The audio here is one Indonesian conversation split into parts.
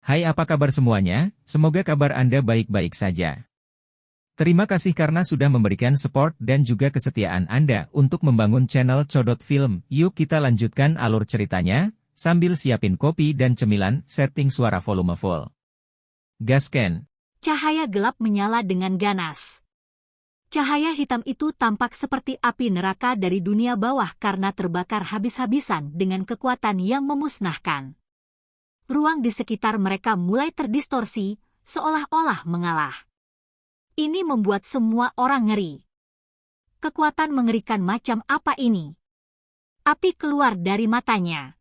Hai, apa kabar semuanya? Semoga kabar Anda baik-baik saja. Terima kasih karena sudah memberikan support dan juga kesetiaan Anda untuk membangun channel Codot Film. Yuk kita lanjutkan alur ceritanya, sambil siapin kopi dan cemilan, setting suara volume full. Gasken. Cahaya gelap menyala dengan ganas. Cahaya hitam itu tampak seperti api neraka dari dunia bawah karena terbakar habis-habisan dengan kekuatan yang memusnahkan. Ruang di sekitar mereka mulai terdistorsi, seolah-olah mengalah. Ini membuat semua orang ngeri. Kekuatan mengerikan macam apa ini? Api keluar dari matanya.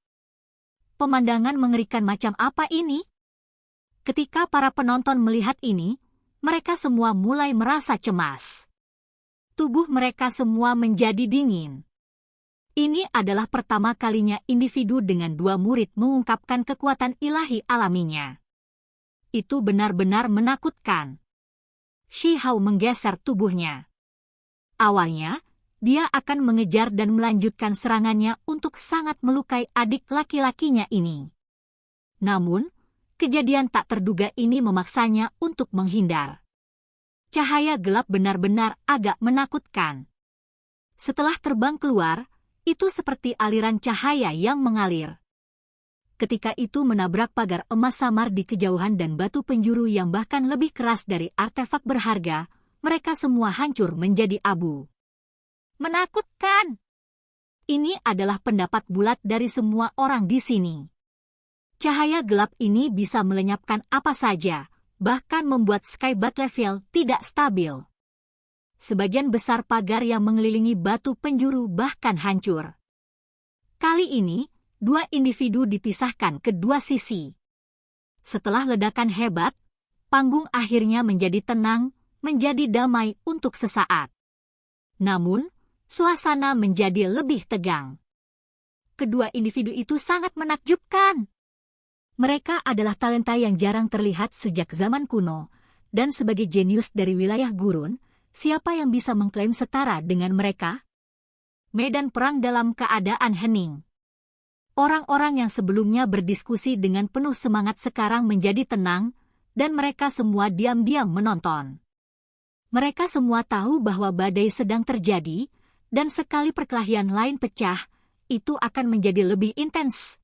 Pemandangan mengerikan macam apa ini? Ketika para penonton melihat ini, mereka semua mulai merasa cemas. Tubuh mereka semua menjadi dingin. Ini adalah pertama kalinya individu dengan 2 murid mengungkapkan kekuatan ilahi alaminya. Itu benar-benar menakutkan. Shi Hao menggeser tubuhnya. Awalnya, dia akan mengejar dan melanjutkan serangannya untuk sangat melukai adik laki-lakinya ini. Namun, kejadian tak terduga ini memaksanya untuk menghindar. Cahaya gelap benar-benar agak menakutkan. Setelah terbang keluar, itu seperti aliran cahaya yang mengalir. Ketika itu menabrak pagar emas samar di kejauhan dan batu penjuru yang bahkan lebih keras dari artefak berharga, mereka semua hancur menjadi abu. Menakutkan! Ini adalah pendapat bulat dari semua orang di sini. Cahaya gelap ini bisa melenyapkan apa saja, bahkan membuat Sky Bat level tidak stabil. Sebagian besar pagar yang mengelilingi batu penjuru bahkan hancur. Kali ini, 2 individu dipisahkan ke 2 sisi. Setelah ledakan hebat, panggung akhirnya menjadi tenang, menjadi damai untuk sesaat. Namun, suasana menjadi lebih tegang. Kedua individu itu sangat menakjubkan. Mereka adalah talenta yang jarang terlihat sejak zaman kuno, dan sebagai jenius dari wilayah gurun, siapa yang bisa mengklaim setara dengan mereka? Medan perang dalam keadaan hening. Orang-orang yang sebelumnya berdiskusi dengan penuh semangat sekarang menjadi tenang, dan mereka semua diam-diam menonton. Mereka semua tahu bahwa badai sedang terjadi, dan sekali perkelahian lain pecah, itu akan menjadi lebih intens.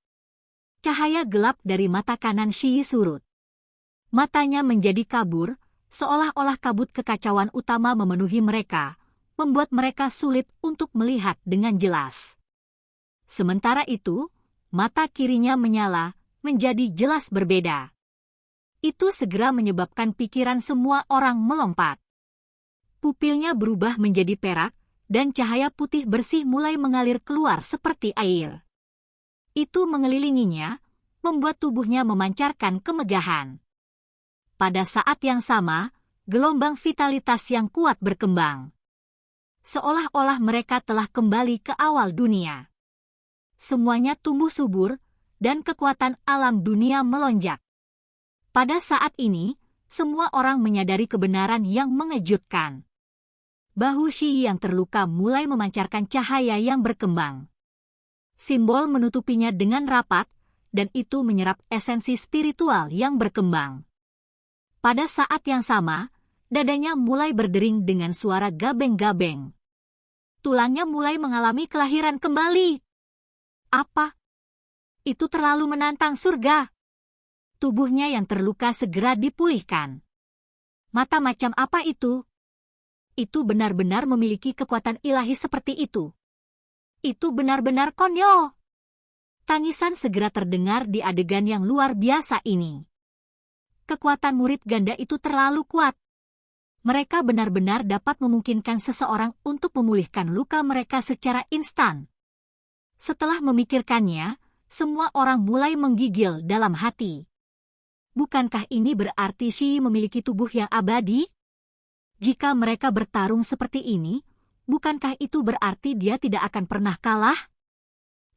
Cahaya gelap dari mata kanan Shi surut. Matanya menjadi kabur, seolah-olah kabut kekacauan utama memenuhi mereka, membuat mereka sulit untuk melihat dengan jelas. Sementara itu, mata kirinya menyala, menjadi jelas berbeda. Itu segera menyebabkan pikiran semua orang melompat. Pupilnya berubah menjadi perak, dan cahaya putih bersih mulai mengalir keluar seperti air. Itu mengelilinginya, membuat tubuhnya memancarkan kemegahan. Pada saat yang sama, gelombang vitalitas yang kuat berkembang. Seolah-olah mereka telah kembali ke awal dunia. Semuanya tumbuh subur, dan kekuatan alam dunia melonjak. Pada saat ini, semua orang menyadari kebenaran yang mengejutkan. Bahu Shi yang terluka mulai memancarkan cahaya yang berkembang. Simbol menutupinya dengan rapat, dan itu menyerap esensi spiritual yang berkembang. Pada saat yang sama, dadanya mulai berdering dengan suara gabeng-gabeng. Tulangnya mulai mengalami kelahiran kembali. Apa? Itu terlalu menantang surga. Tubuhnya yang terluka segera dipulihkan. Mata macam apa itu? Itu benar-benar memiliki kekuatan ilahi seperti itu. Itu benar-benar konyol. Tangisan segera terdengar di adegan yang luar biasa ini. Kekuatan murid ganda itu terlalu kuat. Mereka benar-benar dapat memungkinkan seseorang untuk memulihkan luka mereka secara instan. Setelah memikirkannya, semua orang mulai menggigil dalam hati. Bukankah ini berarti Shi memiliki tubuh yang abadi? Jika mereka bertarung seperti ini, bukankah itu berarti dia tidak akan pernah kalah?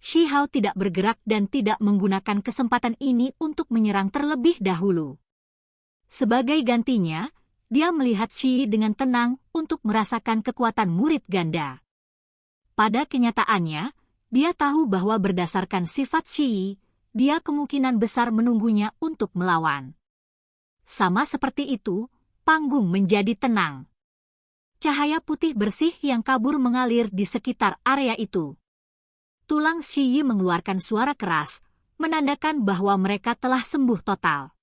Shi Hao tidak bergerak dan tidak menggunakan kesempatan ini untuk menyerang terlebih dahulu. Sebagai gantinya, dia melihat Shi dengan tenang untuk merasakan kekuatan murid ganda. Pada kenyataannya, dia tahu bahwa berdasarkan sifat Shi, dia kemungkinan besar menunggunya untuk melawan. Sama seperti itu, panggung menjadi tenang. Cahaya putih bersih yang kabur mengalir di sekitar area itu. Tulang Shi Yi mengeluarkan suara keras, menandakan bahwa mereka telah sembuh total.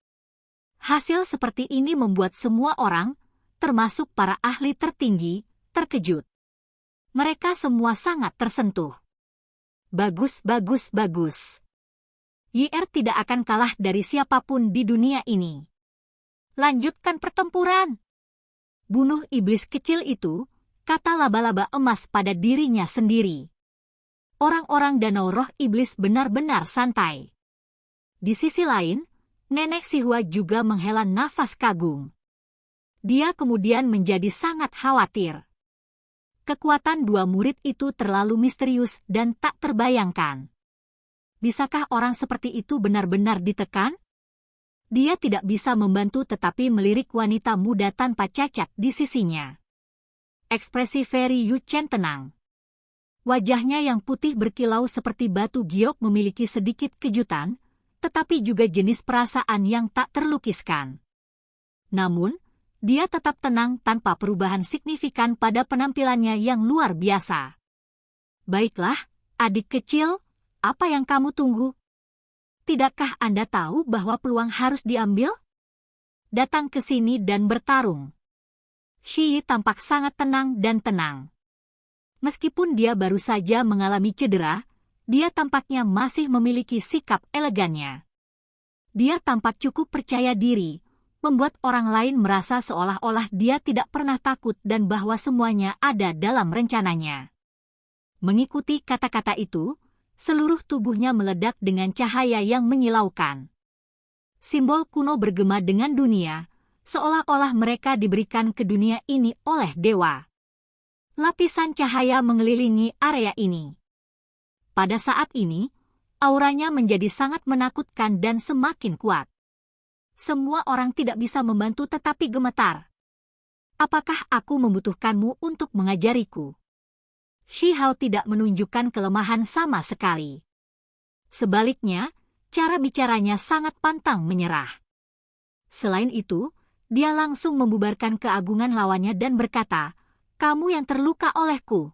Hasil seperti ini membuat semua orang, termasuk para ahli tertinggi, terkejut. Mereka semua sangat tersentuh. Bagus, bagus, bagus. YR tidak akan kalah dari siapapun di dunia ini. Lanjutkan pertempuran. Bunuh iblis kecil itu, kata laba-laba emas pada dirinya sendiri. Orang-orang danau roh iblis benar-benar santai. Di sisi lain, Nenek Sihua juga menghela nafas kagum. Dia kemudian menjadi sangat khawatir. Kekuatan dua murid itu terlalu misterius dan tak terbayangkan. Bisakah orang seperti itu benar-benar ditekan? Dia tidak bisa membantu tetapi melirik wanita muda tanpa cacat di sisinya. Ekspresi Fairy Yu Chen tenang. Wajahnya yang putih berkilau seperti batu giok memiliki sedikit kejutan, tetapi juga jenis perasaan yang tak terlukiskan. Namun, dia tetap tenang tanpa perubahan signifikan pada penampilannya yang luar biasa. Baiklah, adik kecil, apa yang kamu tunggu? Tidakkah Anda tahu bahwa peluang harus diambil? Datang ke sini dan bertarung. Shi Yi tampak sangat tenang dan tenang. Meskipun dia baru saja mengalami cedera, dia tampaknya masih memiliki sikap elegannya. Dia tampak cukup percaya diri, membuat orang lain merasa seolah-olah dia tidak pernah takut dan bahwa semuanya ada dalam rencananya. Mengikuti kata-kata itu, seluruh tubuhnya meledak dengan cahaya yang menyilaukan. Simbol kuno bergema dengan dunia, seolah-olah mereka diberikan ke dunia ini oleh dewa. Lapisan cahaya mengelilingi area ini. Pada saat ini, auranya menjadi sangat menakutkan dan semakin kuat. Semua orang tidak bisa membantu tetapi gemetar. Apakah aku membutuhkanmu untuk mengajariku? Shi Hao tidak menunjukkan kelemahan sama sekali. Sebaliknya, cara bicaranya sangat pantang menyerah. Selain itu, dia langsung membubarkan keagungan lawannya dan berkata, "Kamu yang terluka olehku."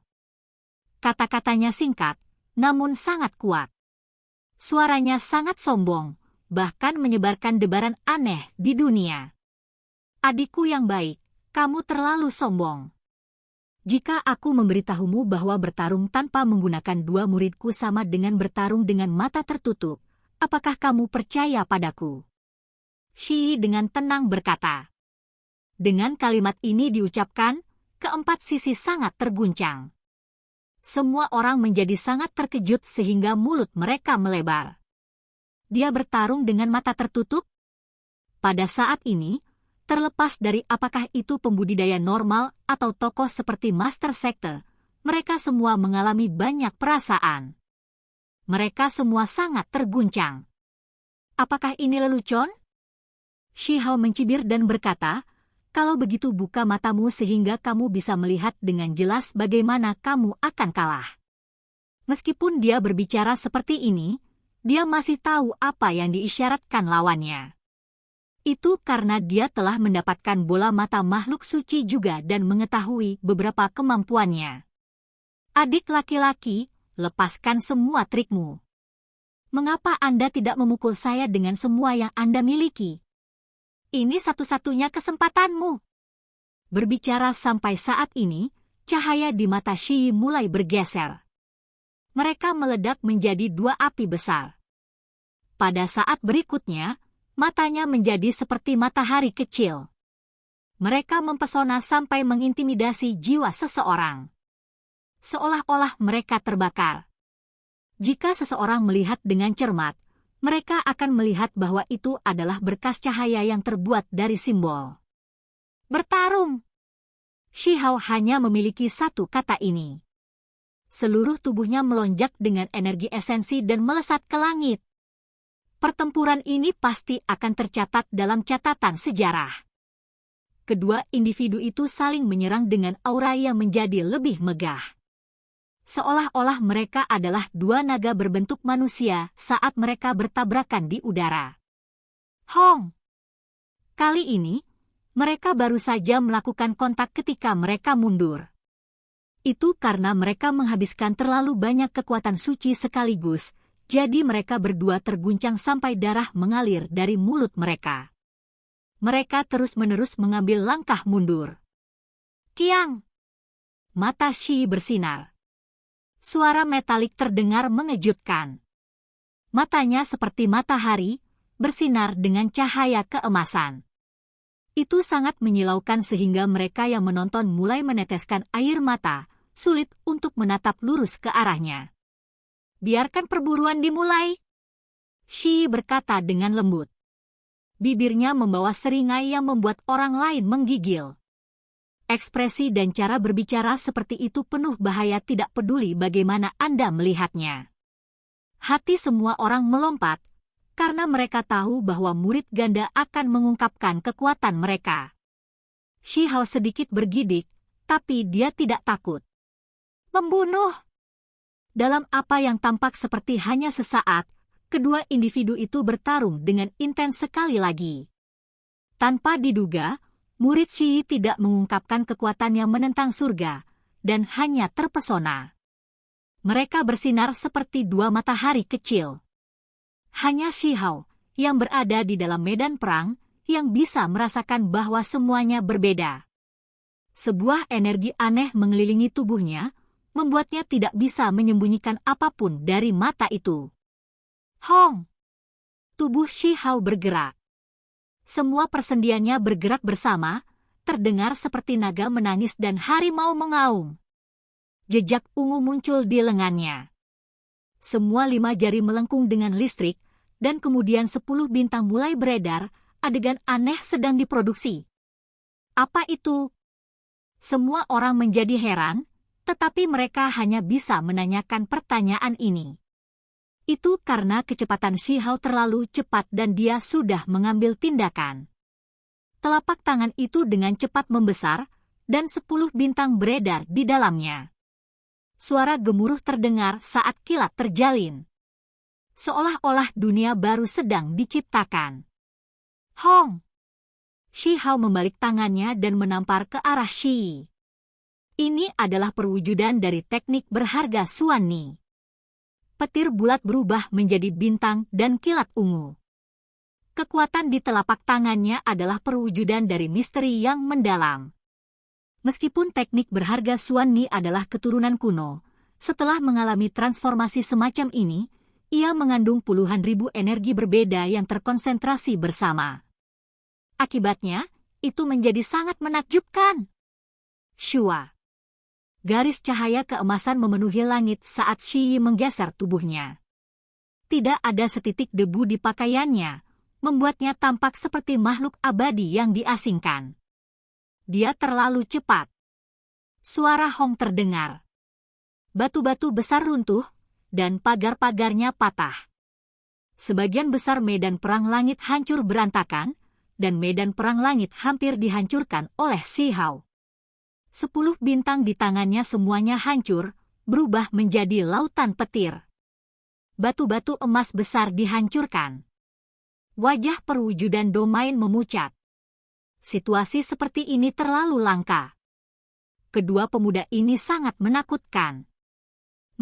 Kata-katanya singkat, namun sangat kuat. Suaranya sangat sombong, bahkan menyebarkan debaran aneh di dunia. "Adikku yang baik, kamu terlalu sombong. Jika aku memberitahumu bahwa bertarung tanpa menggunakan dua muridku sama dengan bertarung dengan mata tertutup, apakah kamu percaya padaku?" Shi Yi dengan tenang berkata. Dengan kalimat ini diucapkan, keempat sisi sangat terguncang. Semua orang menjadi sangat terkejut sehingga mulut mereka melebar. Dia bertarung dengan mata tertutup? Pada saat ini, terlepas dari apakah itu pembudidaya normal atau tokoh seperti Master Sekte, mereka semua mengalami banyak perasaan. Mereka semua sangat terguncang. Apakah ini lelucon? Shi Hao mencibir dan berkata, "Kalau begitu buka matamu sehingga kamu bisa melihat dengan jelas bagaimana kamu akan kalah." Meskipun dia berbicara seperti ini, dia masih tahu apa yang diisyaratkan lawannya. Itu karena dia telah mendapatkan bola mata makhluk suci juga dan mengetahui beberapa kemampuannya. Adik laki-laki, lepaskan semua trikmu. Mengapa Anda tidak memukul saya dengan semua yang Anda miliki? Ini satu-satunya kesempatanmu. Berbicara sampai saat ini, cahaya di mata Shi Yi mulai bergeser. Mereka meledak menjadi dua api besar. Pada saat berikutnya, matanya menjadi seperti matahari kecil. Mereka mempesona sampai mengintimidasi jiwa seseorang. Seolah-olah mereka terbakar. Jika seseorang melihat dengan cermat, mereka akan melihat bahwa itu adalah berkas cahaya yang terbuat dari simbol. Bertarung. Shi Hao hanya memiliki satu kata ini. Seluruh tubuhnya melonjak dengan energi esensi dan melesat ke langit. Pertempuran ini pasti akan tercatat dalam catatan sejarah. Kedua individu itu saling menyerang dengan aura yang menjadi lebih megah. seolah-olah mereka adalah dua naga berbentuk manusia saat mereka bertabrakan di udara. Hong! Kali ini, mereka baru saja melakukan kontak ketika mereka mundur. Itu karena mereka menghabiskan terlalu banyak kekuatan suci sekaligus, jadi mereka berdua terguncang sampai darah mengalir dari mulut mereka. Mereka terus-menerus mengambil langkah mundur. Kiang! Mata Shi bersinar. Suara metalik terdengar mengejutkan. Matanya seperti matahari, bersinar dengan cahaya keemasan. Itu sangat menyilaukan sehingga mereka yang menonton mulai meneteskan air mata, sulit untuk menatap lurus ke arahnya. Biarkan perburuan dimulai. Shi berkata dengan lembut. Bibirnya membawa seringai yang membuat orang lain menggigil. Ekspresi dan cara berbicara seperti itu penuh bahaya, tidak peduli bagaimana Anda melihatnya. Hati semua orang melompat, karena mereka tahu bahwa murid ganda akan mengungkapkan kekuatan mereka. Shi Hao sedikit bergidik, tapi dia tidak takut. Membunuh! Dalam apa yang tampak seperti hanya sesaat, kedua individu itu bertarung dengan intens sekali lagi. Tanpa diduga, murid Shi tidak mengungkapkan kekuatan yang menentang surga, dan hanya terpesona. Mereka bersinar seperti dua matahari kecil. Hanya Shi Hao, yang berada di dalam medan perang, yang bisa merasakan bahwa semuanya berbeda. Sebuah energi aneh mengelilingi tubuhnya, membuatnya tidak bisa menyembunyikan apapun dari mata itu. Hong! Tubuh Shi Hao bergerak. Semua persendiannya bergerak bersama, terdengar seperti naga menangis dan harimau mengaum. Jejak ungu muncul di lengannya. Semua 5 jari melengkung dengan listrik, dan kemudian 10 bintang mulai beredar, adegan aneh sedang diproduksi. Apa itu? Semua orang menjadi heran, tetapi mereka hanya bisa menanyakan pertanyaan ini. Itu karena kecepatan Shi Hao terlalu cepat dan dia sudah mengambil tindakan. Telapak tangan itu dengan cepat membesar, dan 10 bintang beredar di dalamnya. Suara gemuruh terdengar saat kilat terjalin. Seolah-olah dunia baru sedang diciptakan. Hong! Shi Hao membalik tangannya dan menampar ke arah Shi. Ini adalah perwujudan dari teknik berharga Xuan Ni. Petir bulat berubah menjadi bintang dan kilat ungu. Kekuatan di telapak tangannya adalah perwujudan dari misteri yang mendalam. Meskipun teknik berharga Xuan Ni adalah keturunan kuno, setelah mengalami transformasi semacam ini, ia mengandung puluhan ribu energi berbeda yang terkonsentrasi bersama. Akibatnya, itu menjadi sangat menakjubkan. Shua. Garis cahaya keemasan memenuhi langit saat Shi menggeser tubuhnya. Tidak ada setitik debu di pakaiannya, membuatnya tampak seperti makhluk abadi yang diasingkan. Dia terlalu cepat. Suara Hong terdengar. Batu-batu besar runtuh, dan pagar-pagarnya patah. Sebagian besar medan perang langit hancur berantakan, dan medan perang langit hampir dihancurkan oleh Shi Hao. 10 bintang di tangannya semuanya hancur, berubah menjadi lautan petir. Batu-batu emas besar dihancurkan. Wajah perwujudan domain memucat. Situasi seperti ini terlalu langka. Kedua pemuda ini sangat menakutkan.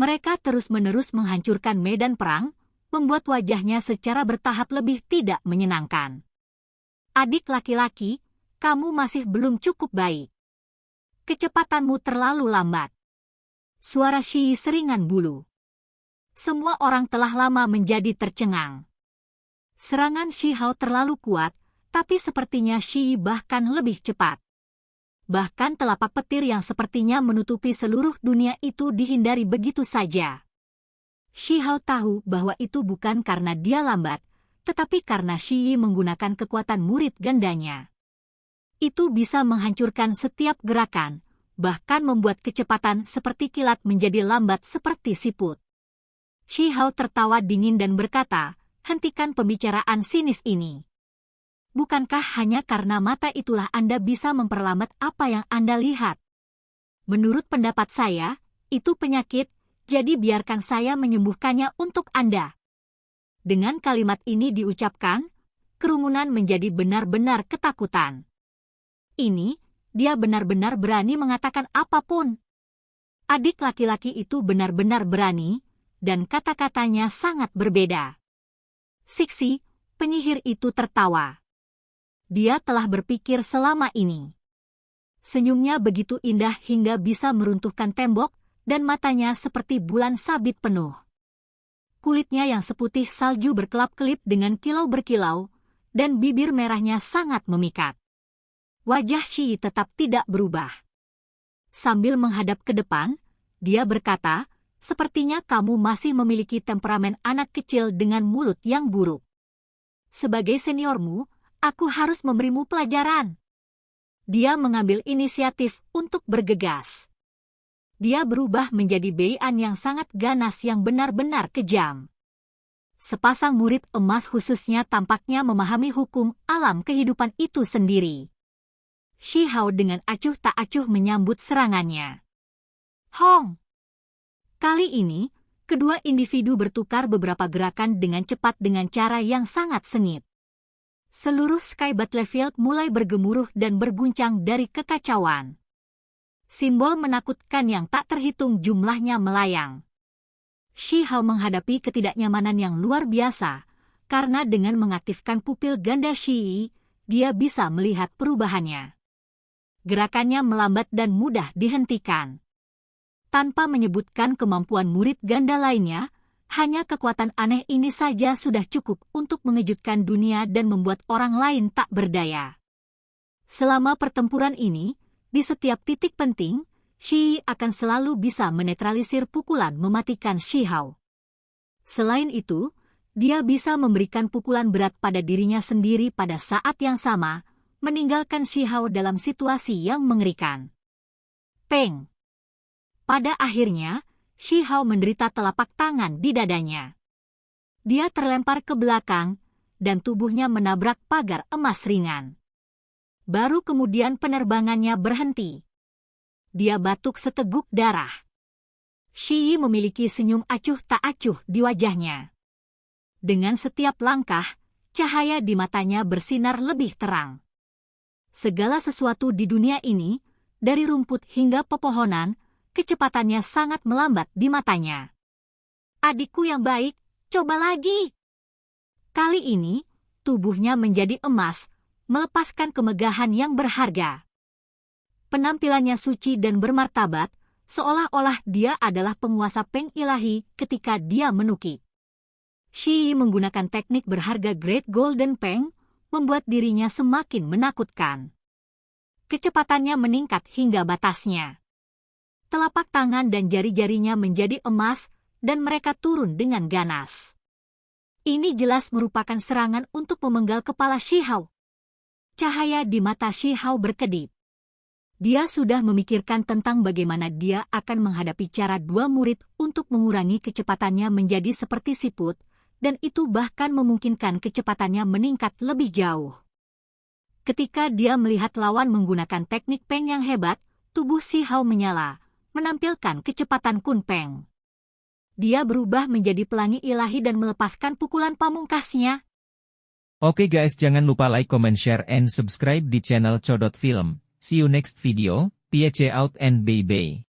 Mereka terus-menerus menghancurkan medan perang, membuat wajahnya secara bertahap lebih tidak menyenangkan. Adik laki-laki, kamu masih belum cukup baik. Kecepatanmu terlalu lambat. Suara Shi seringan bulu. Semua orang telah lama menjadi tercengang. Serangan Shi Hao terlalu kuat, tapi sepertinya Shi bahkan lebih cepat. Bahkan telapak petir yang sepertinya menutupi seluruh dunia itu dihindari begitu saja. Shi Hao tahu bahwa itu bukan karena dia lambat, tetapi karena Shi menggunakan kekuatan murid gandanya. Itu bisa menghancurkan setiap gerakan, bahkan membuat kecepatan seperti kilat menjadi lambat seperti siput. Shi Hao tertawa dingin dan berkata, hentikan pembicaraan sinis ini. Bukankah hanya karena mata itulah Anda bisa memperlambat apa yang Anda lihat? Menurut pendapat saya, itu penyakit, jadi biarkan saya menyembuhkannya untuk Anda. Dengan kalimat ini diucapkan, kerumunan menjadi benar-benar ketakutan. Ini, dia benar-benar berani mengatakan apapun. Adik laki-laki itu benar-benar berani, dan kata-katanya sangat berbeda. Sixi, penyihir itu tertawa. Dia telah berpikir selama ini. Senyumnya begitu indah hingga bisa meruntuhkan tembok, dan matanya seperti bulan sabit penuh. Kulitnya yang seputih salju berkelap-kelip dengan kilau berkilau, dan bibir merahnya sangat memikat. Wajah Shi tetap tidak berubah. Sambil menghadap ke depan, dia berkata, "Sepertinya kamu masih memiliki temperamen anak kecil dengan mulut yang buruk. Sebagai seniormu, aku harus memberimu pelajaran." Dia mengambil inisiatif untuk bergegas. Dia berubah menjadi Beian yang sangat ganas yang benar-benar kejam. Sepasang murid emas khususnya tampaknya memahami hukum alam kehidupan itu sendiri. Shi Hao dengan acuh tak acuh menyambut serangannya. Hong! Kali ini, kedua individu bertukar beberapa gerakan dengan cepat dengan cara yang sangat sengit. Seluruh Sky Battlefield mulai bergemuruh dan berguncang dari kekacauan. Simbol menakutkan yang tak terhitung jumlahnya melayang. Shi Hao menghadapi ketidaknyamanan yang luar biasa, karena dengan mengaktifkan pupil ganda Shi, dia bisa melihat perubahannya. Gerakannya melambat dan mudah dihentikan. Tanpa menyebutkan kemampuan murid ganda lainnya, hanya kekuatan aneh ini saja sudah cukup untuk mengejutkan dunia dan membuat orang lain tak berdaya. Selama pertempuran ini, di setiap titik penting, Shi akan selalu bisa menetralisir pukulan mematikan Shi Hao. Selain itu, dia bisa memberikan pukulan berat pada dirinya sendiri pada saat yang sama, meninggalkan Shi Hao dalam situasi yang mengerikan. Peng! Pada akhirnya, Shi Hao menderita telapak tangan di dadanya. Dia terlempar ke belakang, dan tubuhnya menabrak pagar emas ringan. Baru kemudian penerbangannya berhenti. Dia batuk seteguk darah. Shi memiliki senyum acuh tak acuh di wajahnya. Dengan setiap langkah, cahaya di matanya bersinar lebih terang. Segala sesuatu di dunia ini, dari rumput hingga pepohonan, kecepatannya sangat melambat di matanya. Adikku yang baik, coba lagi. Kali ini, tubuhnya menjadi emas, melepaskan kemegahan yang berharga. Penampilannya suci dan bermartabat, seolah-olah dia adalah penguasa Peng ilahi ketika dia menukik. Shi menggunakan teknik berharga Great Golden Peng, membuat dirinya semakin menakutkan. Kecepatannya meningkat hingga batasnya. Telapak tangan dan jari-jarinya menjadi emas, dan mereka turun dengan ganas. Ini jelas merupakan serangan untuk memenggal kepala Shi Hao. Cahaya di mata Shi Hao berkedip. Dia sudah memikirkan tentang bagaimana dia akan menghadapi cara dua murid untuk mengurangi kecepatannya menjadi seperti siput, dan itu bahkan memungkinkan kecepatannya meningkat lebih jauh. Ketika dia melihat lawan menggunakan teknik Peng yang hebat, tubuh Shi Hao menyala, menampilkan kecepatan Kun Peng. Dia berubah menjadi pelangi ilahi dan melepaskan pukulan pamungkasnya. Oke guys, jangan lupa like, comment, share, and subscribe di channel Codot Film. See you next video, peace out and bye-bye.